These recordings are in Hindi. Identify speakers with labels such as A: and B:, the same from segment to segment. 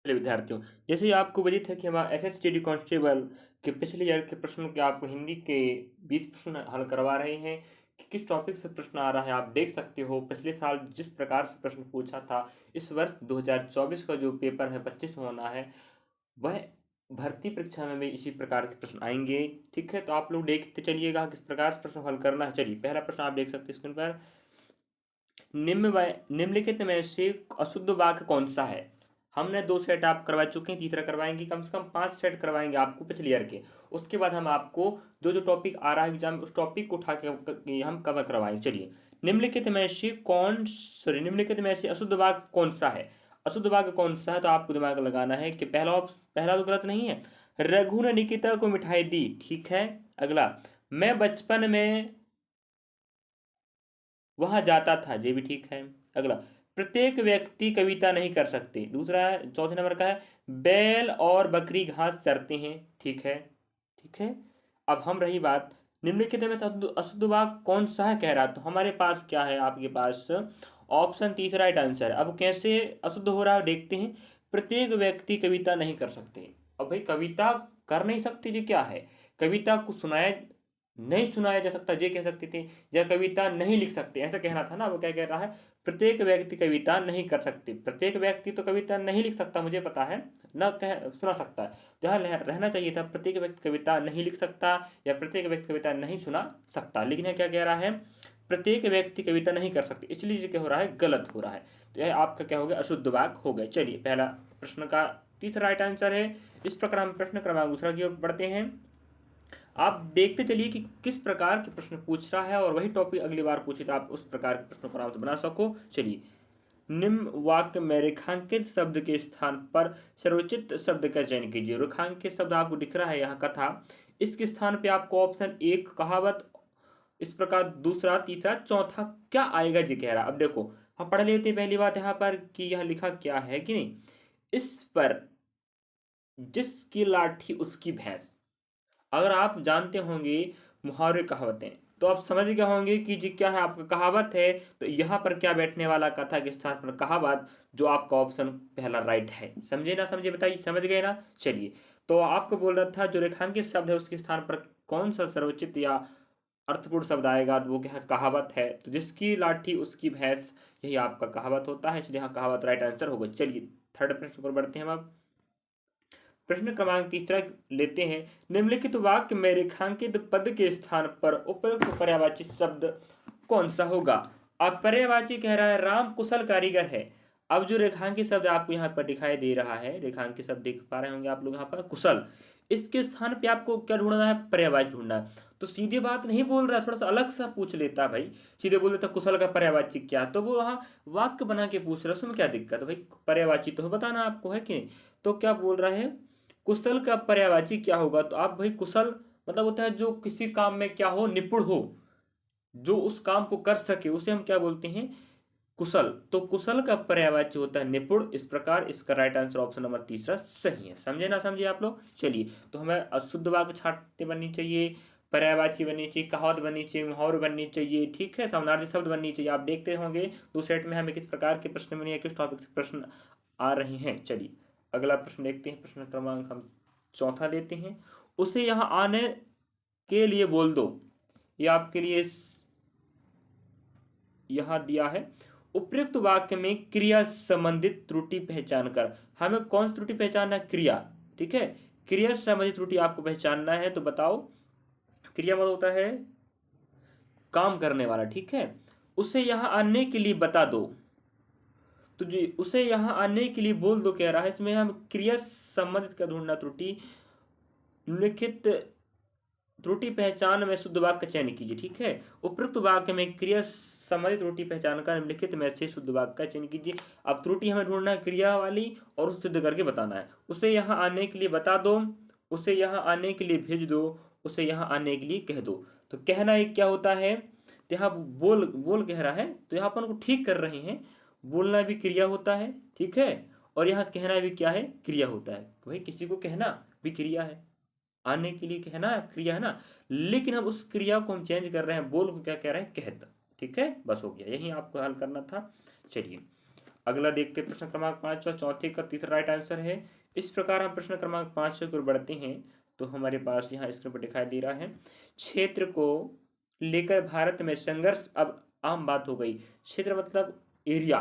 A: चलिए विद्यार्थियों, जैसे ही आपको विदित है कि हमारा एसएसटीडी कांस्टेबल के पिछले ईयर के प्रश्नों के आपको हिंदी के 20 प्रश्न हल करवा रहे हैं कि किस टॉपिक से प्रश्न आ रहा है। आप देख सकते हो पिछले साल जिस प्रकार से प्रश्न पूछा था, इस वर्ष 2024 का जो पेपर है 25 में होना है, वह भर्ती परीक्षा में भी इसी प्रकार के प्रश्न आएंगे। ठीक है, तो आप लोग देखते चलिएगा किस प्रकार से प्रश्न हल करना है। चलिए पहला प्रश्न आप देख सकते हैं स्क्रीन पर। निम्नलिखित में से अशुद्ध वाक्य कौन सा है। हमने 2 सेट आप करवा चुके हैं, तीसरा करवाएंगे, कम से कम 5 सेट करवाएंगे आपको पिछले ईयर के। उसके बाद हम आपको जो जो टॉपिक आ रहा है एग्जाम में उस टॉपिक को उठा के हम कवर करवाएंगे। चलिए, निम्नलिखित में से अशुद्ध वाक्य कौन सा है। अशुद्ध वाक्य कौन सा है, तो आपको दिमाग लगाना है कि पहला तो गलत नहीं है। रघु ने निकिता को मिठाई दी, ठीक है। अगला, मैं बचपन में वहां जाता था, ये भी ठीक है। अगला, प्रत्येक व्यक्ति कविता नहीं कर सकते, दूसरा है, चौथे नंबर का है, बैल और बकरी घास चरते हैं, ठीक है। ठीक है, अब हम रही बात निम्नलिखित में से अशुद्ध वाक्य कौन सा है कह रहा, तो हमारे पास क्या है, आपके पास ऑप्शन तीसरा राइट आंसर है। अब कैसे अशुद्ध हो रहा है देखते हैं। प्रत्येक व्यक्ति कविता नहीं कर सकते। अब भाई कविता कर नहीं सकते, ये क्या है। कविता को नहीं सुनाया जा सकता, ये कह सकते थे। या कविता नहीं लिख सकते, ऐसा कहना था ना। वो क्या कह रहा है, प्रत्येक व्यक्ति कविता नहीं कर सकते। प्रत्येक व्यक्ति तो कविता नहीं लिख सकता, मुझे पता है ना, कह सुना सकता है। जहाँ रहना चाहिए था प्रत्येक व्यक्ति कविता नहीं लिख सकता या प्रत्येक व्यक्ति कविता नहीं सुना सकता, लेकिन क्या कह रहा है, प्रत्येक व्यक्ति कविता नहीं कर सकते, इसलिए ये क्या हो रहा है, गलत हो रहा है। तो यह आपका क्या हो गया, अशुद्ध वाक्य हो गए। चलिए पहला प्रश्न का तीसरा राइट आंसर है। इस प्रकार हम प्रश्न क्रमांक दूसरा की ओर बढ़ते हैं। आप देखते चलिए कि किस प्रकार के प्रश्न पूछ रहा है, और वही टॉपिक अगली बार पूछे तो आप उस प्रकार के प्रश्नों को आराम से बना सको। चलिए, निम्न वाक्य में रेखांकित शब्द के स्थान पर सर्वोचित शब्द का चयन कीजिए। रेखांकित शब्द आपको दिख रहा है यहाँ कथा, इसके स्थान पे आपको ऑप्शन एक कहावत, इस प्रकार दूसरा तीसरा चौथा क्या आएगा जी कह रहा। अब देखो हम पढ़ लेते हैं पहली बात यहाँ पर कि यह लिखा क्या है कि नहीं। इस पर जिसकी लाठी उसकी भैंस। अगर आप जानते होंगे मुहावरे कहावतें, तो आप समझ गए होंगे कि जी क्या है, आपका कहावत है। तो यहाँ पर क्या बैठने वाला, कथा के स्थान पर कहावत, जो आपका ऑप्शन पहला राइट है। समझे ना समझे, बताइए, समझ गए ना। चलिए, तो आपको बोल रहा था जो रेखांकित शब्द है उसके स्थान पर कौन सा सर्वोचित या अर्थपूर्ण शब्द आएगा, तो वो क्या है, कहावत है। तो जिसकी लाठी उसकी भैंस, यही आपका कहावत होता है, इसलिए यहाँ कहावत राइट आंसर होगा। चलिए थर्ड प्रश्न पर बढ़ते हैं हम अब। प्रश्न क्रमांक तीसरा लेते हैं। निम्नलिखित वाक्य में रेखांकित पद के स्थान पर उपयुक्त पर्यायवाची शब्द कौन सा होगा। अब पर्यायवाची कह रहा है राम कुशल कारीगर है। अब जो रेखांकित शब्द आपको यहाँ पर दिखाई दे रहा है, रेखांकित शब्द देख पा रहे होंगे आप लोग यहाँ पर, कुशल, इसके स्थान पे आपको क्या ढूंढना है, पर्यायवाची ढूंढना है। तो सीधे बात नहीं बोल रहा, थोड़ा सा अलग सा पूछ लेता भाई। सीधे बोल देता कुशल का पर्यायवाची क्या, तो वो वहाँ वाक्य बना के पूछ रहा है, उसमें क्या दिक्कत है भाई, पर्यायवाची तो बताना आपको है कि नहीं। तो क्या बोल रहा है, कुशल का पर्यायवाची क्या होगा, तो आप भाई कुशल मतलब होता है जो किसी काम में क्या हो, निपुण हो, जो उस काम को कर सके, उसे हम क्या बोलते हैं, कुशल। तो कुशल का पर्यायवाची होता है निपुण। इस प्रकार इसका राइट आंसर ऑप्शन नंबर तीसरा सही है। समझे ना समझे आप लोग। चलिए, तो हमें अशुद्ध वाक्य छाटते बननी चाहिए, पर्यायवाची बननी चाहिए, कहावत बननी चाहिए, मुहावरे बननी चाहिए, ठीक है, समानार्थी शब्द बननी चाहिए। आप देखते होंगे दूसरे सेट में हमें किस प्रकार के प्रश्न बने, किस टॉपिक से प्रश्न आ रहे हैं। चलिए अगला प्रश्न देखते हैं। प्रश्न क्रमांक हम चौथा लेते हैं। उसे यहाँ आने के लिए बोल दो, ये आपके लिए यहाँ दिया है। उपयुक्त वाक्य में क्रिया संबंधित त्रुटि पहचान कर, हमें कौन सी त्रुटि पहचानना है, क्रिया, ठीक है। क्रिया संबंधित त्रुटि आपको पहचानना है, तो बताओ। क्रिया मतलब होता है काम करने वाला, ठीक है। उसे यहाँ आने के लिए बता दो, तो जी उसे यहाँ आने के लिए बोल दो कह रहा है, इसमें हम क्रिया संबंधित का ढूंढना त्रुटि। निम्नलिखित त्रुटि पहचान में शुद्ध वाक्य चयन कीजिए, ठीक है। उपयुक्त वाक्य में क्रिया संबंधित त्रुटि पहचान कर निम्नलिखित में से शुद्ध वाक्य का चयन कीजिए। अब त्रुटि हमें ढूंढना है क्रिया वाली, और उसे सिद्ध करके बताना है। उसे यहाँ आने के लिए बता दो, उसे यहाँ आने के लिए भेज दो, उसे यहाँ आने के लिए कह दो। तो कहना एक क्या होता है, तो यहाँ बोल बोल कह रहा है, तो यहाँ अपन को ठीक कर रहे हैं। बोलना भी क्रिया होता है, ठीक है, और यहाँ कहना भी क्या है, क्रिया होता है। भाई किसी को कहना भी क्रिया है, आने के लिए कहना क्रिया है ना। लेकिन हम उस क्रिया को हम चेंज कर रहे हैं, बोल को क्या कह रहे हैं, कहता, ठीक है। बस हो गया, यही आपको हल करना था। चलिए अगला देखते हैं प्रश्न क्रमांक 5 और चौथे का तीसरा राइट आंसर है। इस प्रकार हम प्रश्न क्रमांक 5 की ओर बढ़ते हैं तो हमारे पास यहाँ स्क्रीन पर दिखाई दे रहा है, क्षेत्र को लेकर भारत में संघर्ष अब आम बात हो गई। क्षेत्र मतलब एरिया,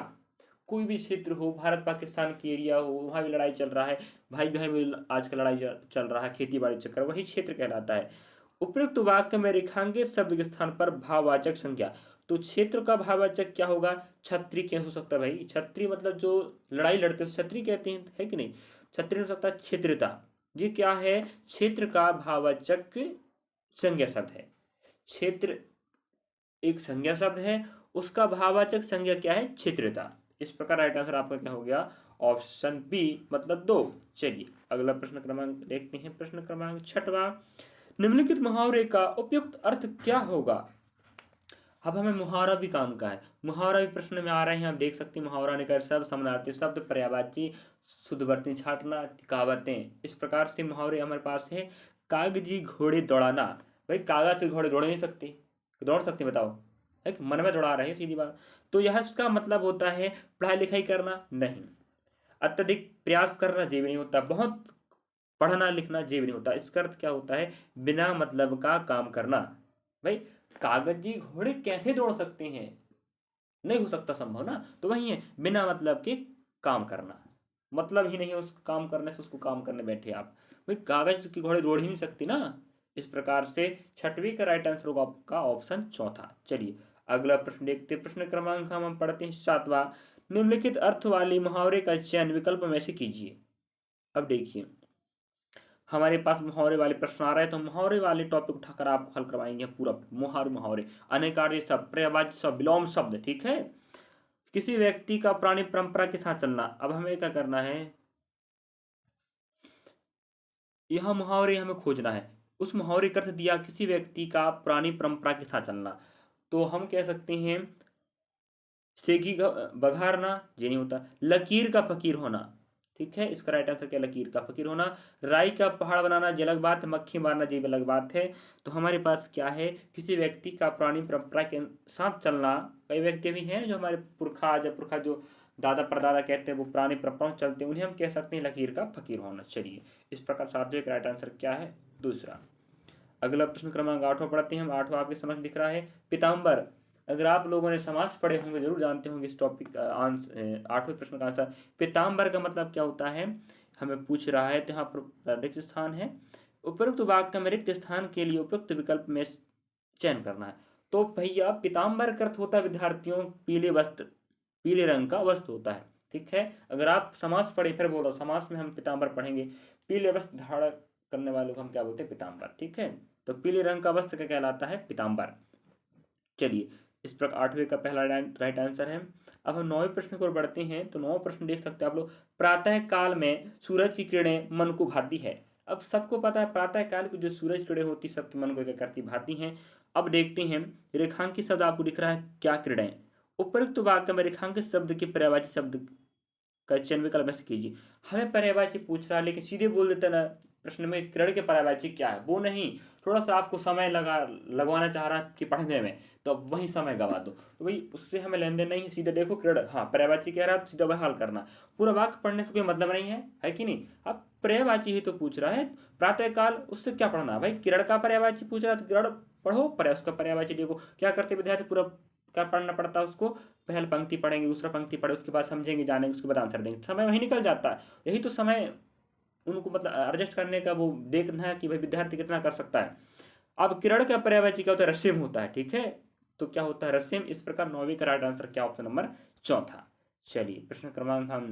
A: कोई भी क्षेत्र हो, भारत पाकिस्तान की एरिया हो, वहाँ भी लड़ाई चल रहा है, भाई भाई में आजकल लड़ाई चल रहा है, खेती बाड़ी चक्कर, वही क्षेत्र कहलाता है। उपयुक्त वाक्य में रेखांकित शब्द के स्थान पर भाववाचक संज्ञा, तो क्षेत्र का भाववाचक क्या होगा? छत्री कैसे हो सकता है भाई? छत्री मतलब जो लड़ाई लड़ते हैं छत्री कहते हैं, है कि नहीं? छत्री हो सकता है क्षेत्रता। ये क्या है? क्षेत्र का भाववाचक संज्ञा शब्द है। क्षेत्र एक संज्ञा शब्द है, उसका भाववाचक संज्ञा क्या है? क्षेत्रता। इस प्रकार राइट आंसर आपका क्या हो गया? ऑप्शन बी मतलब 2। चलिए अगला प्रश्न क्रमांक देखते हैं, प्रश्न क्रमांक 6वां, निम्नलिखित मुहावरे का उपयुक्त अर्थ क्या होगा? अब हमें मुहावरा भी काम का है, मुहावरा भी प्रश्न में आ रहे हैं, आप देख सकते हैं मुहावरा निकर शब्द, समानार्थी शब्द, पर्यायवाची, शुद्धवर्ती छाटना, कहावतें, इस प्रकार से मुहावरे हमारे पास है। कागजी घोड़े दौड़ाना, भाई कागज से घोड़े दौड़ नहीं सकते, दौड़ सकते बताओ? एक मन में दौड़ा रहे हैं सीधी बात। तो यह इसका मतलब होता है पढ़ाई लिखाई करना नहीं, अत्यधिक प्रयास करना ये भी नहीं होता, बहुत पढ़ना लिखना ये भी नहीं होता। इसका अर्थ क्या होता है? बिना मतलब का काम करना। भाई कागजी घोड़े कैसे दौड़ सकते हैं? नहीं हो सकता, संभव ना। तो वही है बिना मतलब के काम करना, मतलब ही नहीं है उस काम करने से, उसको काम करने बैठे आप। भाई कागज की घोड़े दौड़ ही नहीं सकती ना। इस प्रकार से 6वीं का राइट आंसर होगा आपका ऑप्शन चौथा। चलिए अगला प्रश्न देखते, प्रश्न क्रमांक हम पढ़ते हैं 7वां, निम्नलिखित अर्थ वाले मुहावरे का चयन विकल्प में से कीजिए। अब देखिए हमारे पास मुहावरे वाले प्रश्न आ रहे हैं, तो मुहावरे वाले टॉपिक उठाकर आपको हल करवाएंगे पूरा। मुहावरे मुहावरे अनेकार्य शब्द, पर्यायवाची शब्द, विलोम शब्द, ठीक है। किसी व्यक्ति का पुरानी परंपरा के साथ चलना, अब हमें क्या करना है? यह मुहावरे हमें खोजना है। उस मुहावरे का अर्थ दिया किसी व्यक्ति का पुरानी परंपरा के साथ चलना, तो हम कह सकते हैं सेगी का बघारना, ये नहीं होता। लकीर का फकीर होना, ठीक है, इसका राइट आंसर क्या? लकीर का फकीर होना। राई का पहाड़ बनाना ये अलग बात है, मक्खी मारना ये अलग बात है। तो हमारे पास क्या है? किसी व्यक्ति का पुरानी परंपरा के साथ चलना। कई व्यक्ति भी हैं जो हमारे पुरखा जो दादा परदादा कहते हैं वो पुरानी परंपराओं चलते हैं, उन्हें हम कह सकते हैं लकीर का फकीर होना। चलिए इस प्रकार 7वें का राइट आंसर क्या है? दूसरा। अगला प्रश्न क्रमांक 8वां पढ़ते हैं हम। 8वां आपके समझ दिख रहा है, पिताम्बर। अगर आप लोगों ने समास पढ़े होंगे जरूर जानते होंगे इस टॉपिक आंसर, 8वें प्रश्न का आंसर। पिताम्बर का मतलब क्या होता है हमें पूछ रहा है, तो यहाँ पर रिक्त स्थान है, उपयुक्त वाक्य में रिक्त स्थान के लिए उपयुक्त विकल्प में चयन करना है। तो भैया पिताम्बर का अर्थ होता है विद्यार्थियों पीले वस्त्र, पीले रंग का वस्त्र होता है, ठीक है। अगर आप समास पढ़े, फिर बोलो समास में हम पिताम्बर पढ़ेंगे, पीले वस्त्र धारण करने वालों को हम क्या बोलते हैं? पिताम्बर, ठीक है। तो पीले रंग का वस्त्र क्या कहलाता है? पिताम्बर। चलिए इस प्रकार 8वें का पहला राइट आंसर है। अब हम 9वें प्रश्न की ओर बढ़ते हैं, तो 9वां प्रश्न देख सकते हैं आप लोग, प्रातः काल में सूरज की किरणें मन को भाती है। अब सबको पता है प्रातः काल की जो सूरज किरणें होती सबके मन को क्या करती? भाती हैं। अब देखते हैं रेखांकित शब्द आपको दिख रहा है क्या? किरणें। उपयुक्त वाक्य में रेखांकित शब्द के पर्यायवाची शब्द का चयन विकल्प में से कीजिए। हमें पर्यायवाची पूछ रहा है लेकिन सीधे बोल देता ना प्रश्न में किरण के पर्यायवाची क्या है, वो नहीं, थोड़ा सा आपको समय लगवाना चाह रहा है कि पढ़ने में, तो अब वही समय गवा दो। तो भाई उससे हमें लेन देन नहीं है, सीधे देखो किरण, हाँ पर्यायवाची कह रहा है तो सीधा वह हल करना। पूरा वाक्य पढ़ने से कोई मतलब नहीं है कि नहीं? अब पर्यायवाची ही तो पूछ रहा है, प्रातःकाल, उससे क्या पढ़ना भाई? किरण का पर्यायवाची पूछ रहा है तो किरण पढ़ो, उसका पर्यायवाची देखो। क्या करते विद्यार्थी? पूरा क्या पढ़ना पड़ता है उसको? पहले पंक्ति पढ़ेंगे, दूसरा पंक्ति पढ़े, उसके बाद समझेंगे जानेंगे, उसके बाद आंसर देंगे, समय वही निकल जाता है। यही तो समय उनको मतलब एडजस्ट करने का, वो देखना है कि भाई विद्यार्थी कितना कर सकता है। अब किरण का पर्यायवाची क्या होता है? रश्मि होता है, ठीक है। तो क्या होता है? रश्मि। इस प्रकार 9वीं का राइट आंसर क्या? ऑप्शन नंबर चौथा। चलिए प्रश्न क्रमांक हम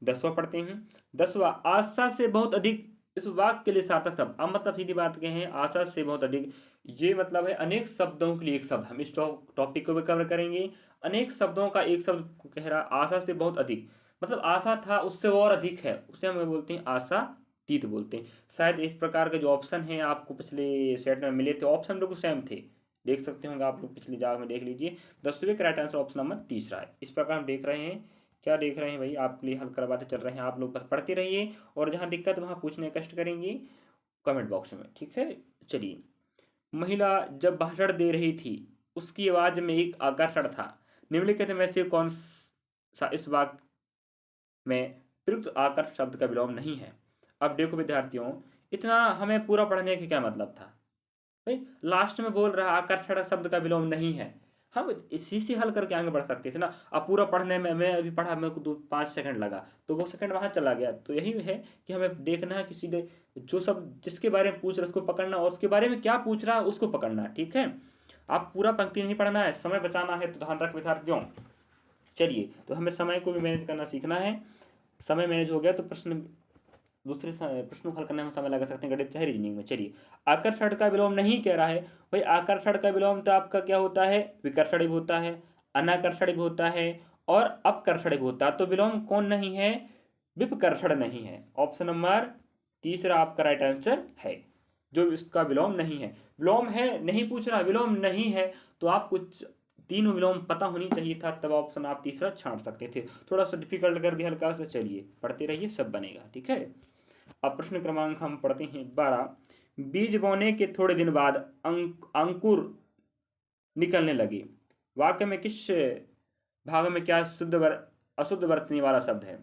A: 10वां पढ़ते हैं। 10वां, आशा से बहुत अधिक, इस वाक्य के लिए सार्थक शब्द। अब मतलब सीधी बात कहें, आशा से बहुत अधिक, ये मतलब है अनेक शब्दों के लिए एक शब्द। हम इस टॉपिक को भी कवर करेंगे। अनेक शब्दों का एक शब्द को कह रहा, आशा से बहुत अधिक, मतलब आशा था उससे और अधिक है, उसे हम बोलते हैं आशातीत बोलते हैं। शायद इस प्रकार के जो ऑप्शन हैं आपको पिछले सेट में मिले थे, ऑप्शन बिल्कुल सेम थे, देख सकते होंगे आप लोग, पिछली जाग में देख लीजिए। 10वें का राइट आंसर ऑप्शन नंबर तीसरा है। इस प्रकार हम देख रहे हैं, क्या देख रहे हैं भाई, आपके लिए हल करवाते चल रहे हैं, आप लोग बस पढ़ते रहिए, और जहाँ दिक्कत वहाँ पूछने का कष्ट करेंगे कमेंट बॉक्स में, ठीक है। चलिए, महिला जब भाषण दे रही थी उसकी आवाज में एक आकर्षण था, निम्नलिखित में से कौन इस वाक्य में प्रयुक्त आकर शब्द का विलोम नहीं है। अब देखो विद्यार्थियों, इतना हमें पूरा पढ़ने का क्या मतलब था भाई? लास्ट में बोल रहा आकर्षण शब्द का विलोम नहीं है। हम इसी से हल करके आगे बढ़ सकते थे ना। अब पूरा पढ़ने में मैं अभी पढ़ा, मेरे को 5 सेकंड लगा तो वो सेकंड वहां चला गया। तो यही है कि हमें देखना है कि सीधे जो सब जिसके बारे में पूछ रहा है उसको पकड़ना, और उसके बारे में क्या पूछ रहा है उसको पकड़ना। ठीक है, आप पूरा पंक्ति नहीं पढ़ना है, समय बचाना है, तो ध्यान रख विद्यार्थियों। चलिए, तो हमें समय को भी मैनेज करना सीखना है। समय मैनेज हो गया तो दूसरे प्रश्नों को हल करने में समय लगा सकते हैं, गणित चाहे रीजनिंग में। चलिए, आकर्षण का विलोम नहीं कह रहा है भाई। आकर्षण का विलोम तो आपका क्या होता है? विकर्षण भी होता है, अनाकर्षण भी होता है और अपकर्षण भी होता है। तो विलोम कौन नहीं है? विपकर्षण नहीं है। ऑप्शन नंबर तीसरा आपका राइट आंसर है, जो इसका विलोम नहीं है। विलोम है नहीं पूछ रहा, विलोम नहीं है, तो आप कुछ तीनों विलोम पता होनी चाहिए था, तब ऑप्शन आप तीसरा छांट सकते थे। थोड़ा सा डिफिकल्ट कर दिया हल्का सा। चलिए, पढ़ते रहिए, सब बनेगा। ठीक है, अब प्रश्न क्रमांक हम पढ़ते हैं 12। बीज बोने के थोड़े दिन बाद अंकुर निकलने लगे। वाक्य में किस भाग में क्या अशुद्ध बरतने वाला शब्द है?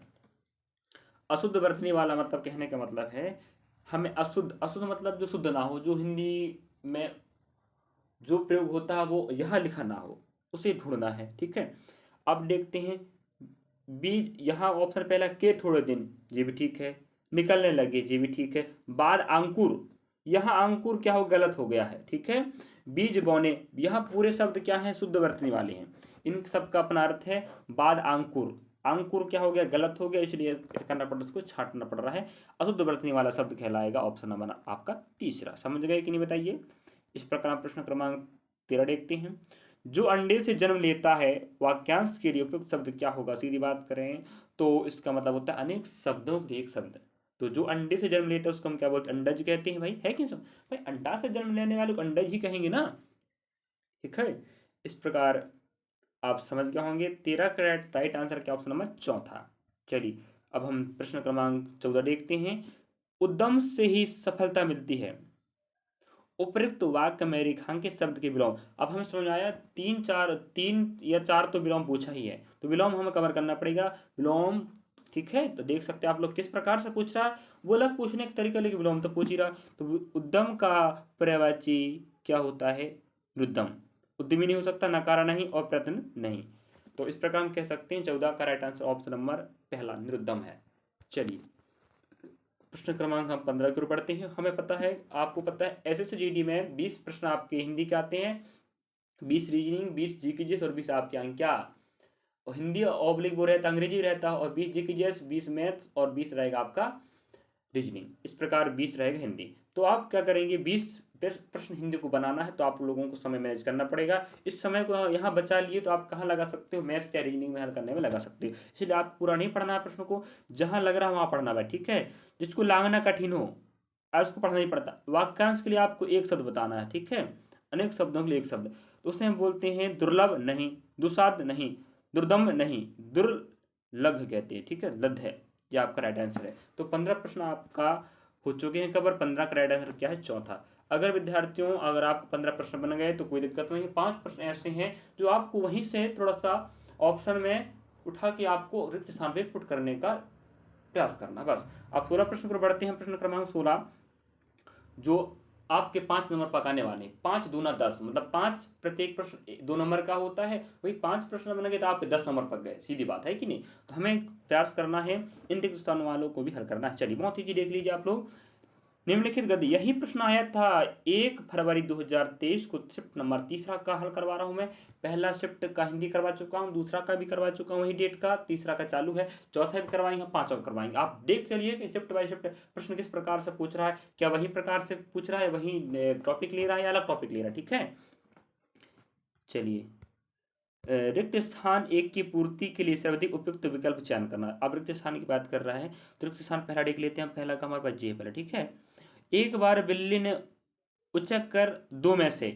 A: अशुद्ध बरतने वाला मतलब, कहने का मतलब है हमें अशुद्ध, अशुद्ध मतलब जो शुद्ध ना हो, जो हिंदी में जो प्रयोग होता है वो यहाँ लिखा ना हो, उसे ढूंढना है। ठीक है, अब देखते हैं। बीज, यहाँ ऑप्शन पहला के थोड़े दिन, ये भी ठीक है। निकलने लगे, ये भी ठीक है। बाद अंकुर, यहाँ अंकुर क्या हो, गलत हो गया है। ठीक है, बीज बोने, यहाँ पूरे शब्द क्या है? शुद्ध बरतने वाले हैं, इन सब का अपना अर्थ है। बाद अंकुर, अंकुर क्या हो गया? गलत हो गया, इसलिए करना पड़, उसको छांटना पड़ रहा है। अशुद्ध बरतने वाला शब्द कहलाएगा ऑप्शन नंबर आपका तीसरा। समझ गए कि नहीं बताइए? इस प्रकार प्रश्न क्रमांक 13 देखते हैं। जो अंडे से जन्म लेता है, वाक्यांश के लिए उपयुक्त शब्द क्या होगा? सीधी बात करें तो इसका मतलब होता है अनेक शब्दों के एक शब्द। तो जो अंडे से जन्म लेता है उसको हम क्या बोलते हैं? अंडज कहते हैं भाई, है कि नहीं? भाई अंडा से जन्म लेने वाले को अंडज ही कहेंगे ना। ठीक है, इस प्रकार आप समझ गए होंगे। 13 का राइट आंसर क्या? ऑप्शन नंबर चौथा। चलिए, अब हम प्रश्न क्रमांक 14 देखते हैं। उद्यम से ही सफलता मिलती है। उपयुक्त वाक्य में रेखांकित शब्द के विलोम। अब हमें समझ आया, तीन या चार तो विलोम पूछा ही है, तो विलोम हमें कवर करना पड़ेगा। विलोम, ठीक है, तो देख सकते हैं आप लोग किस प्रकार से पूछ रहा है। वो अलग पूछने का तरीका, लेकिन विलोम तो पूछ ही रहा। तो उद्यम का पर्यायवाची क्या होता है? रुद्धम। उद्यमी नहीं हो सकता, नकारा नहीं और प्रयत्न नहीं। तो इस प्रकार हम कह सकते हैं 14 का राइट आंसर ऑप्शन नंबर पहला निरुद्धम है। चलिए, प्रश्न क्रमांक हम 15 की ओर पढ़ते हैं। हमें पता है, आपको पता है, एसएसजीडी में 20 प्रश्न आपके हिंदी के आते हैं, 20 रीजनिंग, 20 जीकेजीएस और 20 आपके अंक क्या, और हिंदी ऑब्लिक वो रहता, अंग्रेजी रहता है, और 20 जीकेजीएस, 20 मैथ्स और 20 रहेगा आपका रीजनिंग। इस प्रकार 20 रहेगा हिंदी। तो आप क्या करेंगे, 20 प्रश्न हिंदी को बनाना है, तो आप लोगों को समय मैनेज करना पड़ेगा। इस समय को यहाँ बचा लिए तो आप कहाँ लगा सकते हो? मैथ्स या रीजनिंग में हल करने में लगा सकते हो। इसलिए आप पूरा नहीं पढ़ना है प्रश्न को, जहाँ लग रहा है वहाँ पढ़ना है। ठीक है, जिसको लागना कठिन हो उसको पढ़ना नहीं पड़ता। वाक्यांश के लिए आपको एक शब्द बताना है। ठीक है, अनेक शब्दों के लिए एक शब्द, तो उसमें हम बोलते हैं दुर्लभ नहीं, दुसाध नहीं, दुर्दम नहीं, दुर्लभ कहते हैं। ठीक है, लध है, ये आपका राइट आंसर है। तो 15 प्रश्न आपका हो चुके हैं कवर। 15 का राइट आंसर क्या है? चौथा। अगर विद्यार्थियों, अगर आप 15 प्रश्न बन गए तो कोई दिक्कत नहीं। 5 प्रश्न ऐसे हैं जो आपको वहीं से थोड़ा सा ऑप्शन में उठा के आपको रिक्त स्थान पे पुट करने का प्रयास करना, बस। अब 16 प्रश्न पर बढ़ते हैं। प्रश्न क्रमांक 16 जो आपके 5 नंबर पकाने वाले, 5 दूना 10, मतलब 5 प्रत्येक प्रश्न 2 नंबर का होता है। वही 5 प्रश्न बन गए तो आपके 10 नंबर पक गए, सीधी बात है कि नहीं? तो हमें प्रयास करना है इन रिक्त स्थान वालों को भी हल करना है। चलिए, बहुत ईजी देख लीजिए आप लोग। निम्नलिखित गद्य, यही प्रश्न आया था 1 फरवरी 2023 को। शिफ्ट नंबर तीसरा का हल करवा रहा हूं मैं। पहला शिफ्ट का हिंदी करवा चुका हूं, दूसरा का भी करवा चुका हूं वही डेट का, तीसरा का चालू है, चौथा भी करवाएंगे, पांचवा भी करवाएंगे। आप देख चलिए कि शिफ्ट बाय शिफ्ट प्रश्न किस प्रकार से पूछ रहा है। क्या वही प्रकार से पूछ रहा है, वही टॉपिक ले रहा है या अलग टॉपिक ले रहा है? ठीक है, चलिए, रिक्त स्थान 1 की पूर्ति के लिए सर्वाधिक उपयुक्त विकल्प चयन करना। अब रिक्त स्थान की बात कर रहा है, तो रिक्त स्थान पहला देख लेते हैं। पहला का हमारे पास जी है पहले। ठीक है, एक बार बिल्ली ने उचक कर 2 में से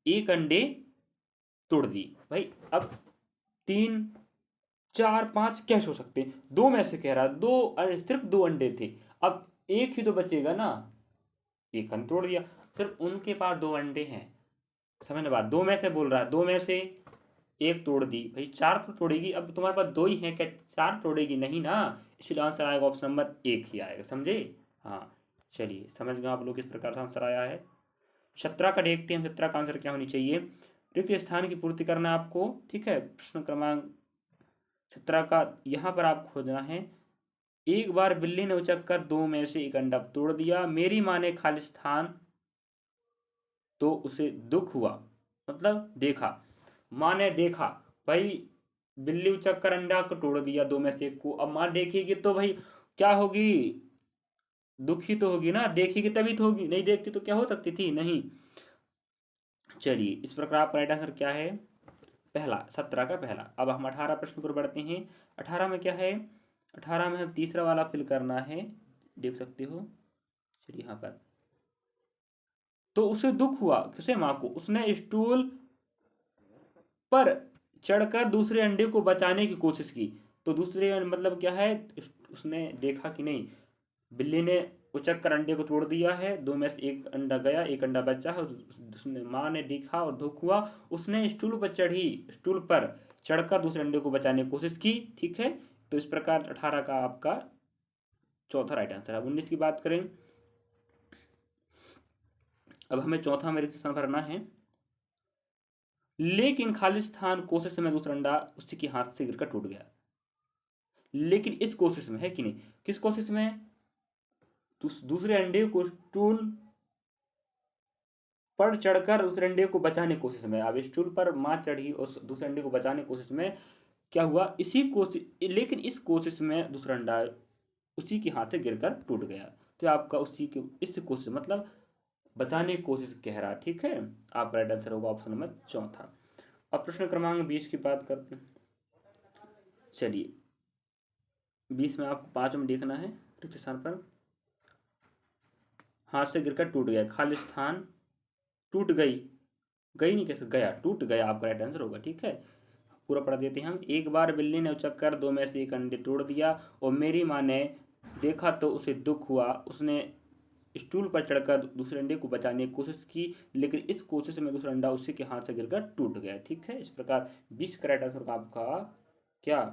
A: 1 अंडे तोड़ दी। भाई अब 3, 4, 5 कैसे हो सकते हैं? 2 में से कह रहा, सिर्फ 2 अंडे थे। अब एक ही तो बचेगा ना, एक अंडा तोड़ दिया। सिर्फ उनके पास 2 अंडे हैं, समझ बात। 2 में से बोल रहा है, 2 में से एक तोड़ दी, भाई 4 तो तोड़ेगी, अब तुम्हारे पास 2 ही हैं, क्या 4 तोड़ेगी? नहीं ना, इसलिए आंसर आएगा ऑप्शन नंबर 1 ही आएगा, समझे? हाँ, चलिए समझ गए आप लोग किस प्रकार से आंसर आया है। 17 का देखते हैं, 17 का आंसर क्या होनी चाहिए? रिक्त स्थान की पूर्ति करना है आपको, ठीक है। प्रश्न क्रमांक 17 का यहाँ पर आप खोजना है। एक बार बिल्ली ने उचक कर 2 में से एक अंडा तोड़ दिया, मेरी माँ ने खालिस्तान तो उसे दुख हुआ, मतलब देखा, माँ ने देखा, भाई बिल्ली उचक कर अंडा को तोड़ दिया 2 में से एक को, अब माँ देखेगी तो भाई क्या होगी? दुखी तो होगी ना, देखेगी तभी तो होगी, नहीं देखती तो क्या हो सकती थी? नहीं। चलिए, इस प्रकार आपका राइट आंसर क्या है? पहला, 17 का पहला। अब हम 18 प्रश्न पर बढ़ते हैं। 18 में क्या है? 18 में हम तीसरा वाला फिल करना है, देख सकते हो। चलिए यहाँ पर, तो उसे दुख हुआ, किसे? माँ को, उसने स्टूल पर चढ़कर दूसरे अंडे को बचाने की कोशिश की। तो दूसरे मतलब क्या है? उसने देखा कि नहीं, बिल्ली ने उचक कर अंडे को तोड़ दिया है, 2 में से एक अंडा गया, एक अंडा बचा है, उसने माँ ने देखा और दुख हुआ, उसने स्टूल पर चढ़कर दूसरे अंडे को बचाने की कोशिश की, ठीक है। तो इस प्रकार 18 का आपका चौथा राइट आंसर है। 19 की बात करें, अब हमें चौथा में रिक्त स्थान भरना है। लेकिन खालिस्तान कोशिश में दूसरा अंडा उसी के हाथ से गिरकर टूट गया। लेकिन इस कोशिश में, है कि नहीं? किस कोशिश में? दूसरे अंडे को स्टूल पर चढ़कर दूसरे अंडे को बचाने की कोशिश में। अब स्टूल पर माँ चढ़ी और दूसरे अंडे को बचाने की कोशिश में क्या हुआ? इसी कोशिश, लेकिन इस कोशिश में दूसरा अंडा उसी के हाथ से गिरकर टूट गया। तो आपका उसी के, इस कोशिश मतलब बचाने की कोशिश कह रहा, ठीक है। आपका राइट आंसर होगा ऑप्शन नंबर चौथा। अब प्रश्न क्रमांक 20 की बात करते हैं। चलिए, 20 में आपको 5 में देखना है, रिक्त स्थान पर हाथ से गिरकर टूट गया, खालिस्तान टूट गई, गई नहीं, कैसे गया, टूट गया, आपका राइट आंसर होगा, ठीक है। पूरा पढ़ा देते हैं हम। एक बार बिल्ली ने उचक कर 2 में से एक अंडे तोड़ दिया और मेरी माँ ने देखा तो उसे दुख हुआ, उसने स्टूल पर चढ़कर दूसरे अंडे को बचाने की कोशिश की, लेकिन इस कोशिश में दूसरा अंडा उसी के हाथ से गिरकर टूट गया, ठीक है। इस प्रकार 20 का राइट आंसर आपका क्या?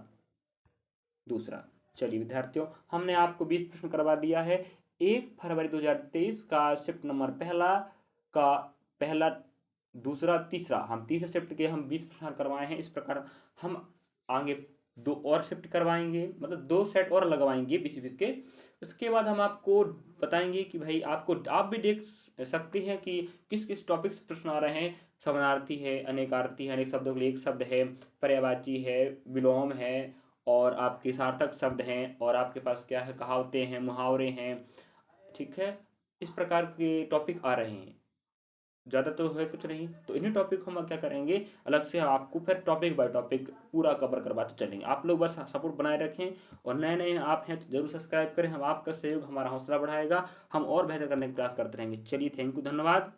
A: दूसरा। चलिए विद्यार्थियों, हमने आपको 20 प्रश्न करवा दिया है। 1 फरवरी 2023 का शिफ्ट नंबर का पहला, दूसरा, तीसरा, हम तीसरे शिफ्ट के हम 20 प्रश्न करवाए हैं। इस प्रकार हम आगे 2 और शिफ्ट करवाएंगे, मतलब 2 सेट और लगवाएंगे 20-20 के। उसके बाद हम आपको बताएंगे कि भाई आप भी देख सकते हैं कि किस किस टॉपिक से प्रश्न आ रहे हैं। समानार्थी है, अनेकार्थी है, अनेक शब्दों के लिए एक शब्द है, पर्यायवाची है, विलोम है, और आपके सार्थक शब्द हैं, और आपके पास क्या है? कहावतें हैं, मुहावरे हैं, ठीक है। इस प्रकार के टॉपिक आ रहे हैं, ज़्यादा तो है कुछ नहीं। तो इन्हीं टॉपिक हम क्या करेंगे, अलग से आपको फिर टॉपिक बाय टॉपिक पूरा कवर करवाते चलेंगे। आप लोग बस सपोर्ट बनाए रखें, और नए नए आप हैं तो जरूर सब्सक्राइब करें। हम आपका सहयोग हमारा हौसला बढ़ाएगा, हम और बेहतर करने की प्रयास करते रहेंगे। चलिए, थैंक यू, धन्यवाद।